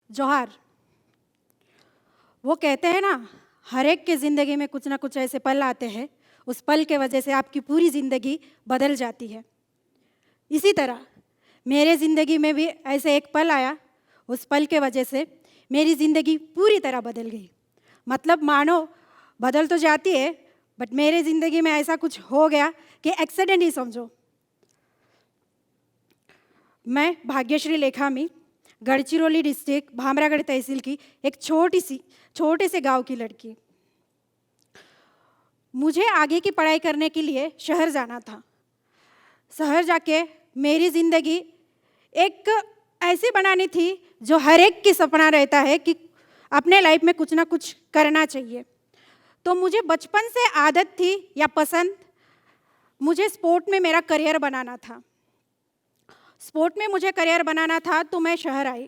जोहार। वो कहते हैं ना, हर एक के ज़िंदगी में कुछ ना कुछ ऐसे पल आते हैं, उस पल के वजह से आपकी पूरी ज़िंदगी बदल जाती है। इसी तरह मेरे ज़िंदगी में भी ऐसे एक पल आया, उस पल के वजह से मेरी ज़िंदगी पूरी तरह बदल गई। मतलब मानो बदल तो जाती है, बट मेरे ज़िंदगी में ऐसा कुछ हो गया कि एक्सीडेंट ही समझो। मैं भाग्यश्री लेखामी, गढ़चिरौली डिस्ट्रिक्ट भामरागढ़ तहसील की एक छोटे से गांव की लड़की। मुझे आगे की पढ़ाई करने के लिए शहर जाना था। शहर जाके मेरी ज़िंदगी एक ऐसी बनानी थी जो हर एक की सपना रहता है कि अपने लाइफ में कुछ ना कुछ करना चाहिए। तो मुझे बचपन से आदत थी या पसंद, मुझे स्पोर्ट में मेरा करियर बनाना था। स्पोर्ट में मुझे करियर बनाना था तो मैं शहर आई,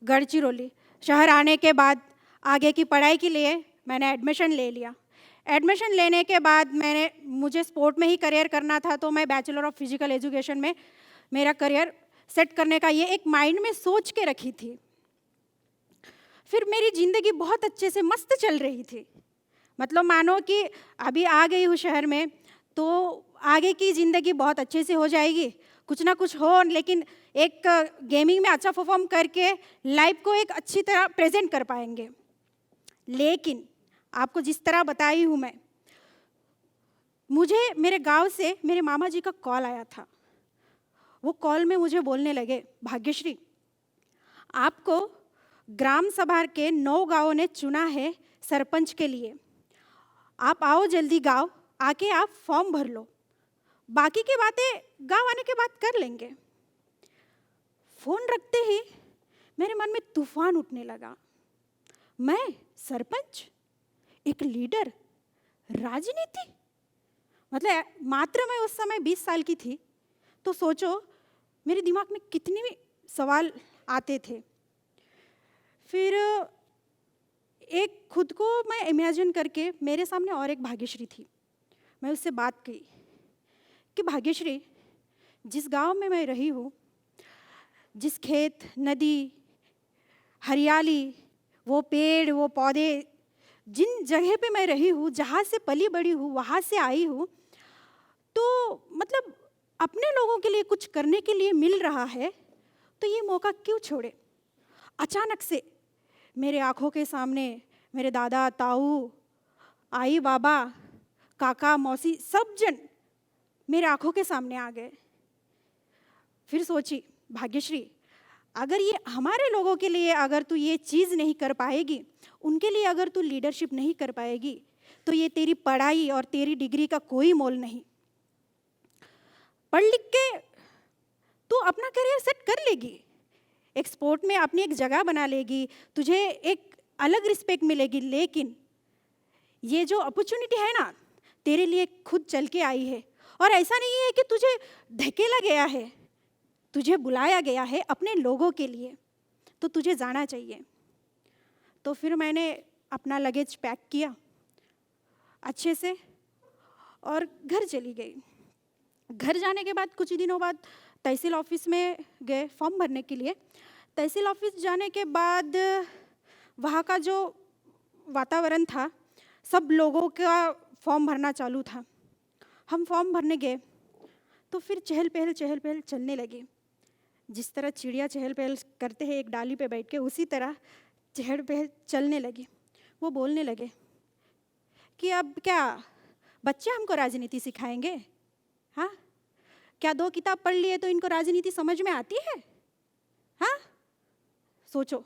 गढ़चिरौली। शहर आने के बाद आगे की पढ़ाई के लिए मैंने एडमिशन ले लिया। एडमिशन लेने के बाद मुझे स्पोर्ट में ही करियर करना था, तो मैं बैचलर ऑफ फिजिकल एजुकेशन में मेरा करियर सेट करने का ये एक माइंड में सोच के रखी थी। फिर मेरी ज़िंदगी बहुत अच्छे से मस्त चल रही थी। मतलब मानो कि अभी आ गई हूँ शहर में, तो आगे की ज़िंदगी बहुत अच्छे से हो जाएगी, कुछ ना कुछ हो, लेकिन एक गेमिंग में अच्छा परफॉर्म करके लाइफ को एक अच्छी तरह प्रेजेंट कर पाएंगे। लेकिन आपको जिस तरह बताई हूँ मैं, मुझे मेरे गांव से मेरे मामा जी का कॉल आया था। वो कॉल में मुझे बोलने लगे, भाग्यश्री, आपको ग्राम सभा के 9 गांवों ने चुना है सरपंच के लिए। आप आओ जल्दी गांव, आके आप फॉर्म भर लो, बाकी की बातें गांव आने के बाद कर लेंगे। फ़ोन रखते ही मेरे मन में तूफान उठने लगा। मैं सरपंच, एक लीडर, राजनीति। मतलब मात्र मैं उस समय 20 साल की थी, तो सोचो मेरे दिमाग में कितने भी सवाल आते थे। फिर एक खुद को मैं इमेजिन करके, मेरे सामने और एक भाग्यश्री थी, मैं उससे बात की कि भाग्यश्री, जिस गांव में मैं रही हूँ, जिस खेत, नदी, हरियाली, वो पेड़, वो पौधे, जिन जगह पे मैं रही हूँ, जहाँ से पली बड़ी हूँ, वहाँ से आई हूँ, तो मतलब अपने लोगों के लिए कुछ करने के लिए मिल रहा है, तो ये मौका क्यों छोड़े। अचानक से मेरे आँखों के सामने मेरे दादा, ताऊ, आई, बाबा, काका, मौसी, सब जन मेरे आँखों के सामने आ गए। फिर सोची, भाग्यश्री, अगर ये हमारे लोगों के लिए अगर तू ये चीज़ नहीं कर पाएगी, उनके लिए अगर तू लीडरशिप नहीं कर पाएगी, तो ये तेरी पढ़ाई और तेरी डिग्री का कोई मोल नहीं। पढ़ लिख के तू अपना करियर सेट कर लेगी, एक स्पोर्ट में अपनी एक जगह बना लेगी, तुझे एक अलग रिस्पेक्ट मिलेगी, लेकिन ये जो अपॉर्चुनिटी है ना, तेरे लिए खुद चल के आई है। और ऐसा नहीं है कि तुझे धकेला गया है, तुझे बुलाया गया है अपने लोगों के लिए, तो तुझे जाना चाहिए। तो फिर मैंने अपना लगेज पैक किया अच्छे से और घर चली गई। घर जाने के बाद कुछ दिनों बाद तहसील ऑफिस में गए फॉर्म भरने के लिए। तहसील ऑफिस जाने के बाद वहाँ का जो वातावरण था, सब लोगों का फॉर्म भरना चालू था। हम फॉर्म भरने गए तो फिर चहल पहल चलने लगी। जिस तरह चिड़िया चहल पहल करते हैं एक डाली पे बैठ के, उसी तरह चहल पहल चलने लगी। वो बोलने लगे कि अब क्या बच्चे हमको राजनीति सिखाएंगे? हाँ, क्या 2 किताब पढ़ लिए तो इनको राजनीति समझ में आती है? हाँ, सोचो,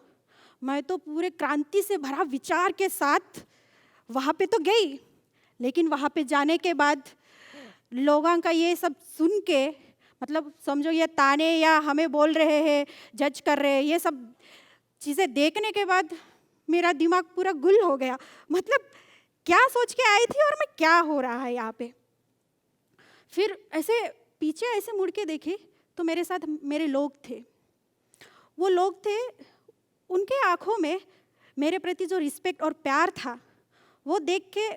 मैं तो पूरे क्रांति से भरा विचार के साथ वहाँ पे तो गई, लेकिन वहाँ पे जाने के बाद लोगों का ये सब सुन के, मतलब समझो ये ताने या हमें बोल रहे हैं, जज कर रहे हैं, ये सब चीज़ें देखने के बाद मेरा दिमाग पूरा गुल हो गया। मतलब क्या सोच के आई थी और मैं क्या हो रहा है यहाँ पे। फिर ऐसे पीछे ऐसे मुड़ के देखी तो मेरे साथ मेरे लोग थे। वो लोग थे, उनके आँखों में मेरे प्रति जो रिस्पेक्ट और प्यार था, वो देख के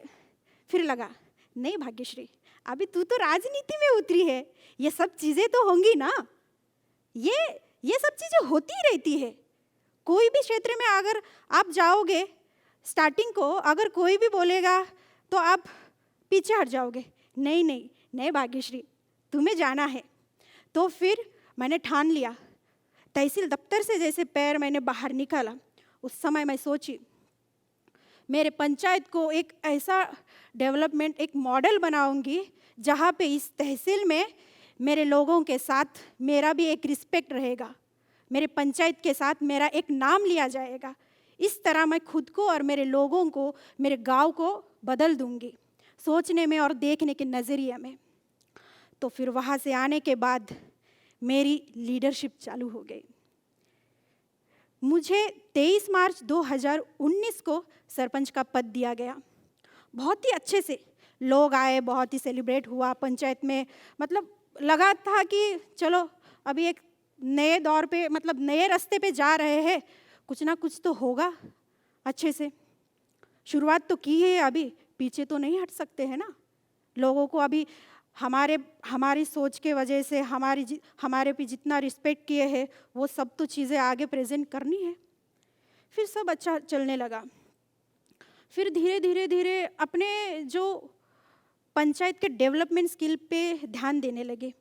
फिर लगा, नहीं भाग्यश्री, अभी तू तो राजनीति में उतरी है, ये सब चीज़ें तो होंगी ना, ये सब चीज़ें होती रहती है, कोई भी क्षेत्र में अगर आप जाओगे, स्टार्टिंग को अगर कोई भी बोलेगा तो आप पीछे हट जाओगे, नहीं नहीं नहीं भाग्यश्री, तुम्हें जाना है। तो फिर मैंने ठान लिया। तहसील दफ्तर से जैसे पैर मैंने बाहर निकाला, उस समय मैं सोची मेरे पंचायत को एक ऐसा डेवलपमेंट, एक मॉडल बनाऊंगी जहाँ पे इस तहसील में मेरे लोगों के साथ मेरा भी एक रिस्पेक्ट रहेगा, मेरे पंचायत के साथ मेरा एक नाम लिया जाएगा। इस तरह मैं खुद को और मेरे लोगों को, मेरे गांव को बदल दूंगी, सोचने में और देखने के नज़रिए में। तो फिर वहाँ से आने के बाद मेरी लीडरशिप चालू हो गई। मुझे 23 मार्च 2019 को सरपंच का पद दिया गया। बहुत ही अच्छे से लोग आए, बहुत ही सेलिब्रेट हुआ पंचायत में। मतलब लगा था कि चलो अभी एक नए दौर पे, मतलब नए रास्ते पे जा रहे हैं, कुछ ना कुछ तो होगा अच्छे से। शुरुआत तो की है, अभी पीछे तो नहीं हट सकते हैं ना। लोगों को अभी हमारी सोच के वजह से हमारे पे जितना रिस्पेक्ट किए हैं वो सब तो चीज़ें आगे प्रेजेंट करनी है। फिर सब अच्छा चलने लगा। फिर धीरे धीरे धीरे अपने जो पंचायत के डेवलपमेंट स्किल पे ध्यान देने लगे।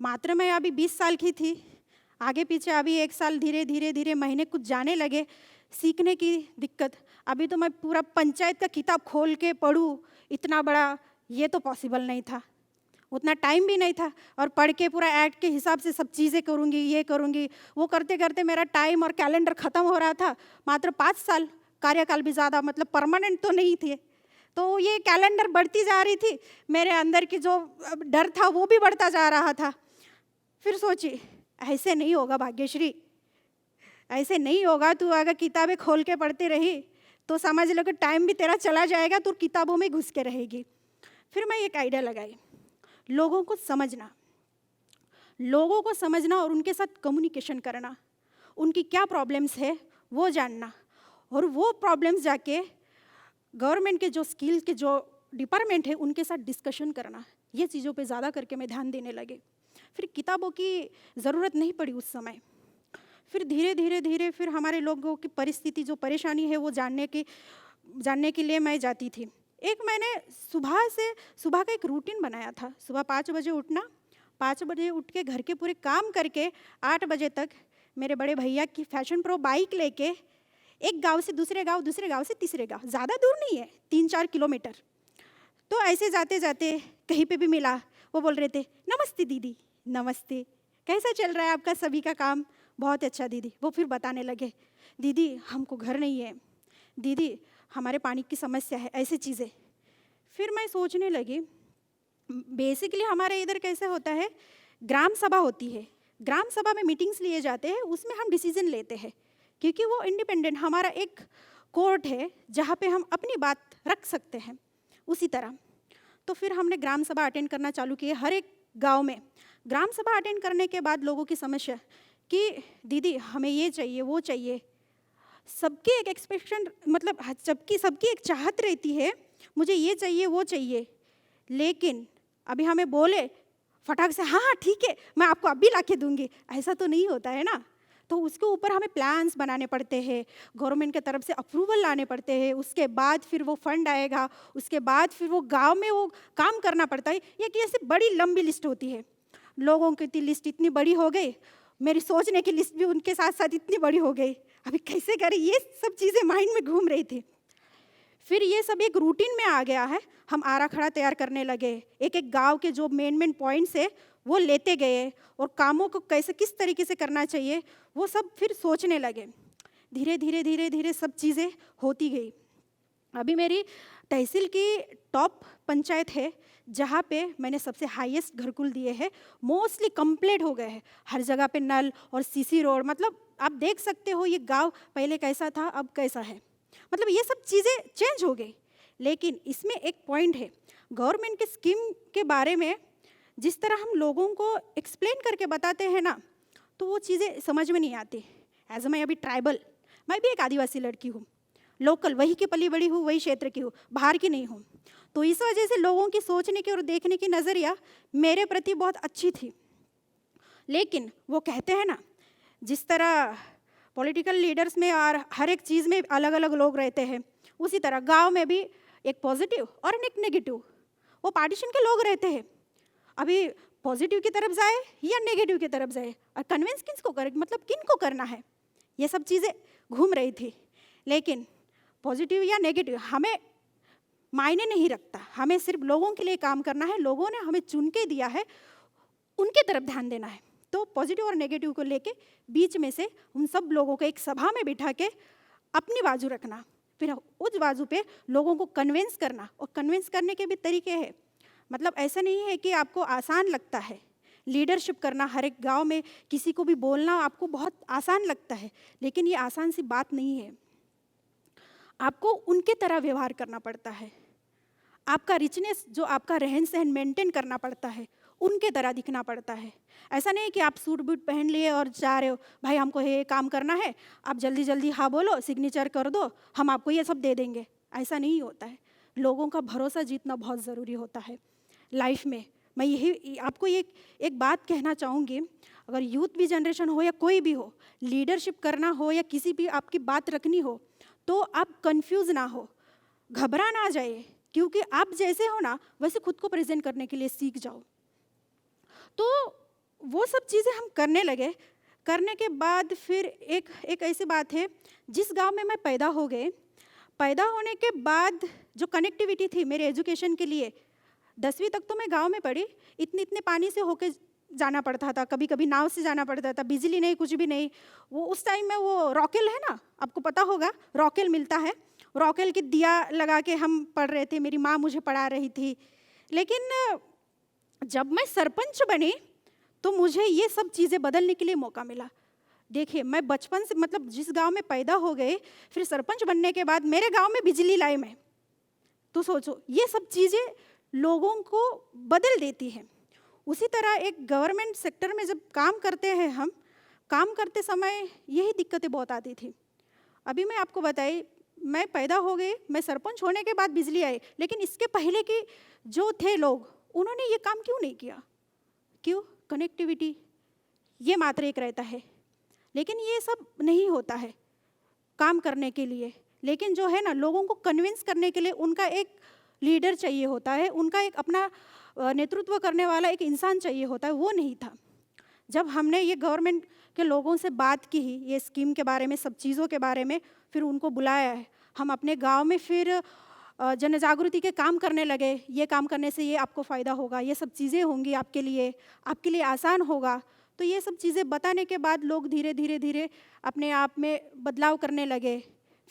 मात्र मैं अभी 20 साल की थी, आगे पीछे अभी 1 साल धीरे धीरे धीरे महीने कुछ जाने लगे। सीखने की दिक्कत, अभी तो मैं पूरा पंचायत का किताब खोल के पढूं, इतना बड़ा ये तो पॉसिबल नहीं था, उतना टाइम भी नहीं था। और पढ़ के पूरा एक्ट के हिसाब से सब चीज़ें करूँगी, ये करूँगी, वो करते करते मेरा टाइम और कैलेंडर ख़त्म हो रहा था। मात्र 5 साल, कार्यकाल भी ज़्यादा मतलब परमानेंट तो नहीं थे। तो ये कैलेंडर बढ़ती जा रही थी, मेरे अंदर की जो डर था वो भी बढ़ता जा रहा था। फिर सोची ऐसे नहीं होगा भाग्यश्री, ऐसे नहीं होगा। तू अगर किताबें खोल के पढ़ती रही तो समझ लो कि टाइम भी तेरा चला जाएगा, तू किताबों में घुस के रहेगी। फिर मैं एक आइडिया लगाई, लोगों को समझना और उनके साथ कम्युनिकेशन करना, उनकी क्या प्रॉब्लम्स है वो जानना, और वो प्रॉब्लम्स जाके गवर्नमेंट के जो स्किल के जो डिपार्टमेंट है उनके साथ डिस्कशन करना। ये चीज़ों पे ज़्यादा करके मैं ध्यान देने लगे। फिर किताबों की ज़रूरत नहीं पड़ी उस समय। फिर धीरे धीरे धीरे फिर हमारे लोगों की परिस्थिति, जो परेशानी है वो जानने के लिए मैं जाती थी। एक मैंने सुबह का एक रूटीन बनाया था। सुबह 5 बजे उठना, 5 बजे उठ के घर के पूरे काम करके 8 बजे तक मेरे बड़े भैया की फैशन प्रो बाइक लेके एक गांव से दूसरे गांव, दूसरे गांव से तीसरे गांव, ज़्यादा दूर नहीं है, 3-4 किलोमीटर। तो ऐसे जाते जाते कहीं पे भी मिला, वो बोल रहे थे नमस्ते दीदी, नमस्ते, कैसा चल रहा है आपका सभी का काम? बहुत अच्छा दीदी। वो फिर बताने लगे, दीदी हमको घर नहीं है, दीदी हमारे पानी की समस्या है, ऐसी चीज़ें। फिर मैं सोचने लगी, बेसिकली हमारे इधर कैसे होता है, ग्राम सभा होती है, ग्राम सभा में मीटिंग्स लिए जाते हैं, उसमें हम डिसीजन लेते हैं, क्योंकि वो इंडिपेंडेंट हमारा एक कोर्ट है जहाँ पे हम अपनी बात रख सकते हैं। उसी तरह तो फिर हमने ग्राम सभा अटेंड करना चालू किए हर एक गांव में। ग्राम सभा अटेंड करने के बाद लोगों की समस्या कि दीदी हमें ये चाहिए, वो चाहिए, सबकी एक एक्सपेक्टेशन, मतलब सबकी एक चाहत रहती है, मुझे ये चाहिए वो चाहिए, लेकिन अभी हमें बोले फटाक से हाँ हाँ ठीक है मैं आपको अभी ला के दूँगी, ऐसा तो नहीं होता है ना। तो उसके ऊपर हमें प्लान्स बनाने पड़ते हैं, गवर्नमेंट की तरफ से अप्रूवल लाने पड़ते हैं, उसके बाद फिर वो फंड आएगा, उसके बाद फिर वो गांव में वो काम करना पड़ता है। ये कि ऐसी बड़ी लंबी लिस्ट होती है, लोगों की लिस्ट इतनी बड़ी हो गई, मेरी सोचने की लिस्ट भी उनके साथ साथ इतनी बड़ी हो गई, अभी कैसे करें, ये सब चीज़ें माइंड में घूम रही थी। फिर ये सब एक रूटीन में आ गया है, हम आराखड़ा तैयार करने लगे, एक एक गांव के जो मेन पॉइंट्स है वो लेते गए, और कामों को कैसे किस तरीके से करना चाहिए वो सब फिर सोचने लगे। धीरे धीरे धीरे धीरे सब चीज़ें होती गई। अभी मेरी तहसील की टॉप पंचायत है जहाँ पे मैंने सबसे हाईएस्ट घरकुल दिए हैं, मोस्टली कंप्लीट हो गए हैं, हर जगह पे नल और सीसी रोड, मतलब आप देख सकते हो ये गांव पहले कैसा था अब कैसा है, मतलब ये सब चीज़ें चेंज हो गई। लेकिन इसमें एक पॉइंट है, गवर्नमेंट के स्कीम के बारे में जिस तरह हम लोगों को एक्सप्लेन करके बताते हैं ना, तो वो चीज़ें समझ में नहीं आती। एज मैं अभी ट्राइबल, मैं भी एक आदिवासी लड़की हूँ, लोकल, वही की पली बड़ी हूँ, वही क्षेत्र की हूँ, बाहर की नहीं हूँ। तो इस वजह से लोगों की सोचने की और देखने की नज़रिया मेरे प्रति बहुत अच्छी थी। लेकिन वो कहते हैं ना, जिस तरह पॉलिटिकल लीडर्स में और हर एक चीज़ में अलग अलग लोग रहते हैं। उसी तरह गांव में भी एक पॉजिटिव और एक नेगेटिव, वो पार्टीशन के लोग रहते हैं। अभी पॉजिटिव की तरफ जाए या नेगेटिव की तरफ जाए, और कन्विंस किसको करे, मतलब किन को करना है, ये सब चीज़ें घूम रही थी। लेकिन पॉजिटिव या नेगेटिव हमें मायने नहीं रखता, हमें सिर्फ लोगों के लिए काम करना है। लोगों ने हमें चुन के दिया है, उनके तरफ ध्यान देना है। तो पॉजिटिव और नेगेटिव को लेके बीच में से उन सब लोगों को एक सभा में बिठा के अपनी बाजू रखना, फिर उस बाजू पे लोगों को कन्विंस करना। और कन्विंस करने के भी तरीके हैं, मतलब ऐसा नहीं है कि आपको आसान लगता है लीडरशिप करना। हर एक गांव में किसी को भी बोलना आपको बहुत आसान लगता है, लेकिन ये आसान सी बात नहीं है। आपको उनके तरह व्यवहार करना पड़ता है, आपका रिचनेस जो आपका रहन सहन मेंटेन करना पड़ता है, उनके तरह दिखना पड़ता है। ऐसा नहीं है कि आप सूट बूट पहन लिए और जा रहे हो, भाई हमको ये काम करना है, आप जल्दी जल्दी हाँ बोलो, सिग्नेचर कर दो, हम आपको ये सब दे देंगे। ऐसा नहीं होता है। लोगों का भरोसा जीतना बहुत ज़रूरी होता है लाइफ में। मैं यही आपको एक बात कहना चाहूँगी, अगर यूथ भी जनरेशन हो या कोई भी हो, लीडरशिप करना हो या किसी भी आपकी बात रखनी हो, तो आप कंफ्यूज ना हो, घबरा ना जाए, क्योंकि आप जैसे हो ना वैसे खुद को प्रेजेंट करने के लिए सीख जाओ। तो वो सब चीज़ें हम करने लगे। करने के बाद फिर एक ऐसी बात है, जिस गांव में मैं पैदा हो गए, पैदा होने के बाद जो कनेक्टिविटी थी मेरे एजुकेशन के लिए, 10वीं तक तो मैं गांव में पढ़ी। इतने पानी से होके जाना पड़ता था, कभी कभी नाव से जाना पड़ता था, बिजली नहीं, कुछ भी नहीं। वो उस टाइम में वो रॉकेल है ना, आपको पता होगा, रॉकेल मिलता है, रॉकेल की दिया लगा के हम पढ़ रहे थे, मेरी माँ मुझे पढ़ा रही थी। लेकिन जब मैं सरपंच बनी तो मुझे ये सब चीज़ें बदलने के लिए मौका मिला। देखिए, मैं बचपन से, मतलब जिस गांव में पैदा हो गए, फिर सरपंच बनने के बाद मेरे गांव में बिजली लाई मैं, तो सोचो ये सब चीज़ें लोगों को बदल देती है। उसी तरह एक गवर्नमेंट सेक्टर में जब काम करते हैं हम, काम करते समय यही दिक्कतें बहुत आती थी। अभी मैं आपको बताई, मैं पैदा हो गई, मैं सरपंच होने के बाद बिजली आई, लेकिन इसके पहले के जो थे लोग, उन्होंने ये काम क्यों नहीं किया? क्यों? कनेक्टिविटी ये मात्र एक रहता है, लेकिन ये सब नहीं होता है काम करने के लिए। लेकिन जो है ना, लोगों को कन्विंस करने के लिए उनका एक लीडर चाहिए होता है, उनका एक अपना नेतृत्व करने वाला एक इंसान चाहिए होता है, वो नहीं था। जब हमने ये गवर्नमेंट के लोगों से बात की, ये स्कीम के बारे में, सब चीज़ों के बारे में, फिर उनको बुलाया है, हम अपने गांव में फिर जन जागृति के काम करने लगे। ये काम करने से ये आपको फ़ायदा होगा, ये सब चीज़ें होंगी आपके लिए आसान होगा। तो ये सब चीज़ें बताने के बाद लोग धीरे धीरे धीरे अपने आप में बदलाव करने लगे।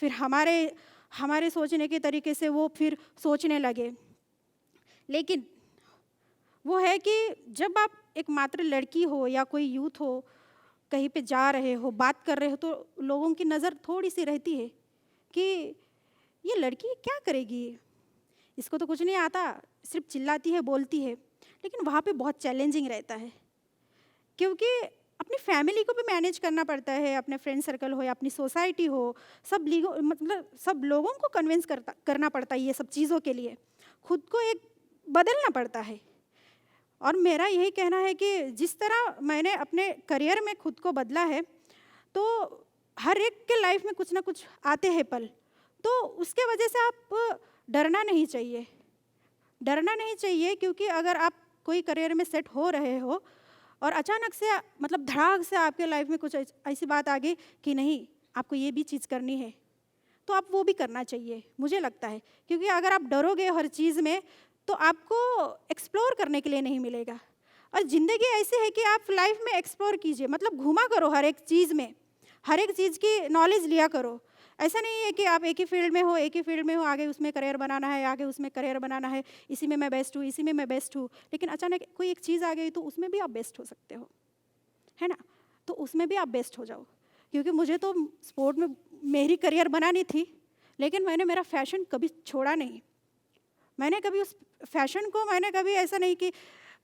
फिर हमारे सोचने के तरीके से वो फिर सोचने लगे। लेकिन वो है कि जब आप एक मात्र लड़की हो या कोई यूथ हो, कहीं पे जा रहे हो, बात कर रहे हो, तो लोगों की नज़र थोड़ी सी रहती है कि ये लड़की क्या करेगी, इसको तो कुछ नहीं आता, सिर्फ चिल्लाती है, बोलती है। लेकिन वहाँ पे बहुत चैलेंजिंग रहता है, क्योंकि अपनी फैमिली को भी मैनेज करना पड़ता है, अपने फ्रेंड सर्कल हो या अपनी सोसाइटी हो, मतलब सब लोगों को कन्विंस करना पड़ता है ये सब चीज़ों के लिए, खुद को एक बदलना पड़ता है। और मेरा यही कहना है कि जिस तरह मैंने अपने करियर में खुद को बदला है, तो हर एक के लाइफ में कुछ ना कुछ आते हैं पल, तो उसके वजह से आप डरना नहीं चाहिए, क्योंकि अगर आप कोई करियर में सेट हो रहे हो और अचानक से, मतलब धड़ाक से आपके लाइफ में कुछ ऐसी बात आ गई कि नहीं, आपको ये भी चीज़ करनी है, तो आप वो भी करना चाहिए, मुझे लगता है। क्योंकि अगर आप डरोगे हर चीज़ में, तो आपको एक्सप्लोर करने के लिए नहीं मिलेगा। और ज़िंदगी ऐसी है कि आप लाइफ में एक्सप्लोर कीजिए, मतलब घूमा करो हर एक चीज़ में, हर एक चीज़ की नॉलेज लिया करो। ऐसा नहीं है कि आप एक ही फील्ड में हो, आगे उसमें करियर बनाना है, इसी में मैं बेस्ट हूँ, लेकिन अचानक कोई एक चीज़ आ गई तो उसमें भी आप बेस्ट हो सकते हो, है ना? तो उसमें भी आप बेस्ट हो जाओ। क्योंकि मुझे तो स्पोर्ट में मेरी करियर बनानी थी, लेकिन मैंने मेरा फैशन कभी छोड़ा नहीं। मैंने कभी उस फैशन को, मैंने कभी ऐसा नहीं कि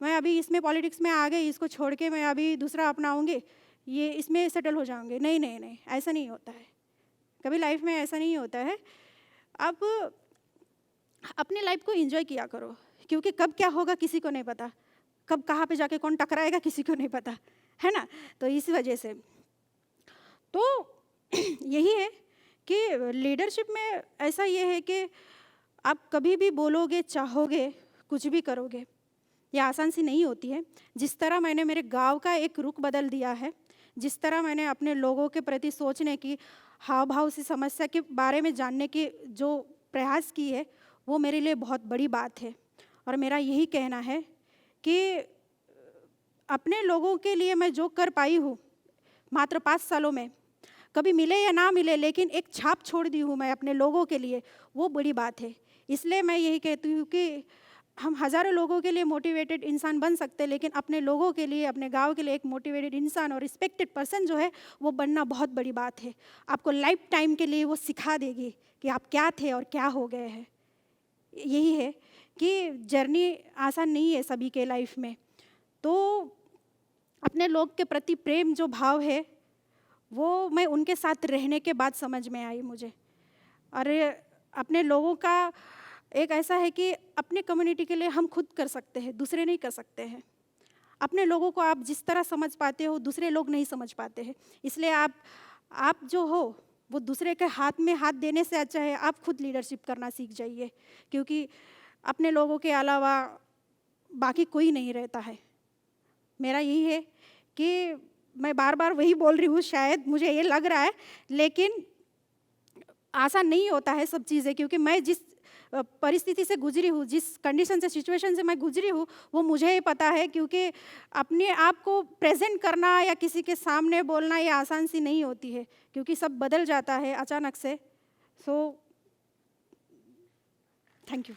मैं अभी इसमें पॉलिटिक्स में आ गई, इसको छोड़ के मैं अभी दूसरा अपनाऊंगी, ये इसमें सेटल हो जाऊंगे। नहीं, ऐसा नहीं होता है, कभी लाइफ में ऐसा नहीं होता है। अब अपनी लाइफ को एंजॉय किया करो, क्योंकि कब क्या होगा किसी को नहीं पता, कब कहाँ पे जाके कौन टकराएगा किसी को नहीं पता, है ना? तो इस वजह से तो यही है कि लीडरशिप में ऐसा ये है कि आप कभी भी बोलोगे, चाहोगे, कुछ भी करोगे, ये आसान सी नहीं होती है। जिस तरह मैंने मेरे गाँव का एक रुख बदल दिया है, जिस तरह मैंने अपने लोगों के प्रति सोचने की, हाव-भाव से समस्या के बारे में जानने की जो प्रयास की है, वो मेरे लिए बहुत बड़ी बात है। और मेरा यही कहना है कि अपने लोगों के लिए मैं जो कर पाई हूँ, मात्र 5 सालों में, कभी मिले या ना मिले, लेकिन एक छाप छोड़ दी हूँ मैं अपने लोगों के लिए, वो बड़ी बात है। इसलिए मैं यही कहती हूँ कि हम हज़ारों लोगों के लिए मोटिवेटेड इंसान बन सकते हैं, लेकिन अपने लोगों के लिए, अपने गाँव के लिए एक मोटिवेटेड इंसान और रिस्पेक्टेड पर्सन जो है, वो बनना बहुत बड़ी बात है। आपको लाइफ टाइम के लिए वो सिखा देगी कि आप क्या थे और क्या हो गए हैं। यही है कि जर्नी आसान नहीं है सभी के लाइफ में। तो अपने लोग के प्रति प्रेम जो भाव है, वो मैं उनके साथ रहने के बाद समझ में आई मुझे। और अपने लोगों का एक ऐसा है कि अपने कम्युनिटी के लिए हम खुद कर सकते हैं, दूसरे नहीं कर सकते हैं। अपने लोगों को आप जिस तरह समझ पाते हो, दूसरे लोग नहीं समझ पाते हैं। इसलिए आप जो हो, वो दूसरे के हाथ में हाथ देने से अच्छा है आप खुद लीडरशिप करना सीख जाइए, क्योंकि अपने लोगों के अलावा बाकी कोई नहीं रहता है। मेरा यही है कि मैं बार-बार वही बोल रही हूँ, शायद मुझे ये लग रहा है, लेकिन आसान नहीं होता है सब चीज़ें, क्योंकि मैं जिस परिस्थिति से गुजरी हूँ, जिस कंडीशन से, सिचुएशन से मैं गुजरी हूँ, वो मुझे ही पता है। क्योंकि अपने आप को प्रेज़ेंट करना या किसी के सामने बोलना ये आसान सी नहीं होती है, क्योंकि सब बदल जाता है अचानक से। So thank you.